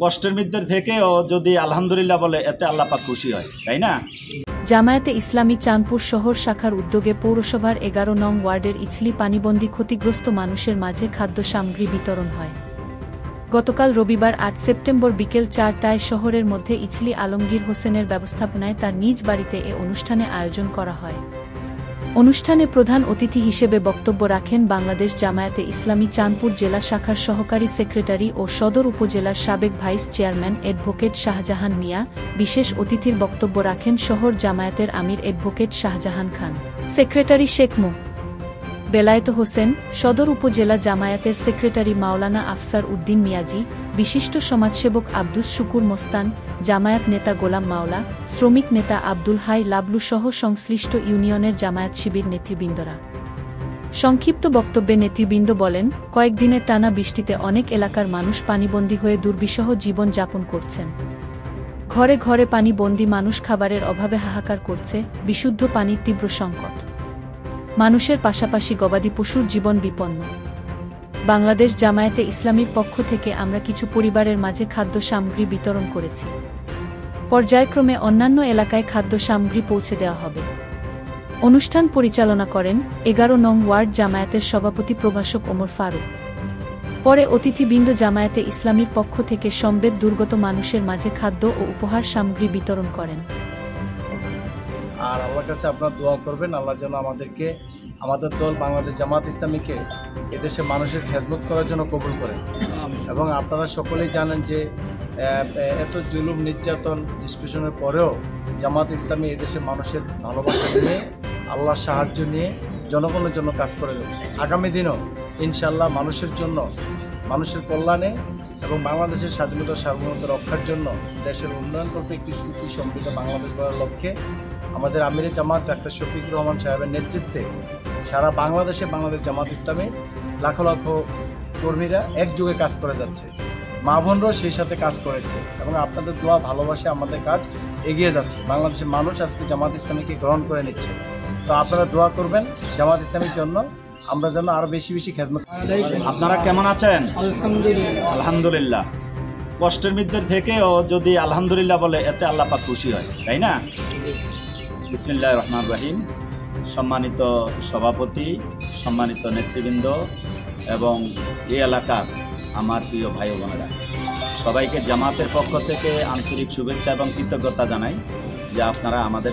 কষ্টের মধ্যে থেকেও যদি আলহামদুলিল্লাহ বলে এতে আল্লাহ পাক খুশি হয়, তাই না? জামায়াতে ইসলামী চাঁদপুর শহর শাখার উদ্যোগে পৌরসভার ১১ নং ওয়ার্ডের ইছলি পানিবন্দী ক্ষতিগ্রস্ত মানুষের মাঝে খাদ্য সামগ্রী বিতরণ হয়। গতকাল রবিবার ৮ সেপ্টেম্বর বিকেল ৪টায় শহরের মধ্যে ইছলি আলমগীর হোসেনের ব্যবস্থাপনায় তার নিজ বাড়িতে এ অনুষ্ঠানে আয়োজন করা হয়। অনুষ্ঠানে প্রধান অতিথি হিসেবে বক্তব্য রাখেন বাংলাদেশ জামায়াতে ইসলামী চাঁদপুর জেলা শাখার সহকারী সেক্রেটারি ও সদর উপজেলার সাবেক ভাইস চেয়ারম্যান অ্যাডভোকেট শাহজাহান মিয়া। বিশেষ অতিথির বক্তব্য রাখেন শহর জামায়াতের আমির অ্যাডভোকেট শাহজাহান খান, সেক্রেটারি শেখ মো. বেলায়েত হোসেন, সদর উপজেলা জামায়াতের সেক্রেটারি মাওলানা আফসার উদ্দিন মিয়াজি, বিশিষ্ট সমাজসেবক আব্দুস শুকুর মোস্তান, জামায়াত নেতা গোলাম মাওলা, শ্রমিক নেতা আব্দুল হাই লাবলু সহ সংশ্লিষ্ট ইউনিয়নের জামায়াত শিবির নেতৃবৃন্দরা। সংক্ষিপ্ত বক্তব্যে নেতৃবৃন্দ বলেন, কয়েকদিনের টানা বৃষ্টিতে অনেক এলাকার মানুষ পানিবন্দী হয়ে দুর্বিষহ জীবন যাপন করছেন। ঘরে ঘরে পানিবন্দী মানুষ খাবারের অভাবে হাহাকার করছে, বিশুদ্ধ পানির তীব্র সংকট। মানুষের পাশাপাশি গবাদি পশুর জীবন বিপন্ন। বাংলাদেশ জামায়াতে ইসলামীর পক্ষ থেকে আমরা কিছু পরিবারের মাঝে খাদ্য সামগ্রী বিতরণ করেছি। পর্যায়ক্রমে অন্যান্য এলাকায় খাদ্য সামগ্রী পৌঁছে দেওয়া হবে। অনুষ্ঠান পরিচালনা করেন ১১ নং ওয়ার্ড জামায়াতের সভাপতি প্রভাষক ওমর ফারুক। পরে অতিথিবৃন্দ জামায়াতে ইসলামীর পক্ষ থেকে সমবেত দুর্গত মানুষের মাঝে খাদ্য ও উপহার সামগ্রী বিতরণ করেন। আর আল্লাহর কাছে আপনারা দোয়া করবেন, আল্লাহ যেন আমাদের দল বাংলাদেশ জামাত ইসলামীকে এদেশে মানুষের খেদমত করার জন্য কবুল করেন। এবং আপনারা সকলেই জানেন যে এত জুলুম নির্যাতন নিষ্পেষণের পরেও জামাত ইসলামী এদেশে মানুষের ভালোবাসা নিয়ে, আল্লাহর সাহায্য নিয়ে জনগণের জন্য কাজ করে যাচ্ছে। আগামী দিনও ইনশাআল্লাহ মানুষের জন্য, মানুষের কল্যাণে এবং বাংলাদেশের স্বাধীনতা সার্বভৌমত্ব রক্ষার জন্য দেশের উন্নয়ন করবে একটি সুখী সমৃদ্ধ বাংলাদেশ গড়ার লক্ষ্যে আমাদের আমিরে জামাত ডাক্তার শফিকুর রহমান সাহেবের নেতৃত্বে সারা বাংলাদেশ জামাত ইসলামী লাখো লাখো কর্মীরা একযোগে কাজ করে যাচ্ছে। মা বোনরাও সেই সাথে কাজ করেছে এবং আপনাদের দোয়া ভালোবাসে আমাদের কাজ এগিয়ে যাচ্ছে। বাংলাদেশের মানুষ আজকে জামাত ইসলামীকে গ্রহণ করে নিচ্ছে। তো আপনারা দোয়া করবেন জামাত ইসলামীর জন্য, আমরা যেন আরো বেশি বেশি খেদমত। আপনারা কেমন আছেন? আলহামদুলিল্লাহ। আলহামদুলিল্লাহ। কষ্টের মধ্যে থেকেও যদি আলহামদুলিল্লাহ বলে এতে আল্লাহ পাক খুশি হয়, তাই না? বিসমিল্লাহির রহমানির রহিম। সম্মানিত সভাপতি, সম্মানিত নেতৃবৃন্দ এবং এই এলাকার আমার প্রিয় ভাই বোনেরা, সবাইকে জামাতের পক্ষ থেকে আন্তরিক শুভেচ্ছা এবং কৃতজ্ঞতা জানাই যে আপনারা আমাদের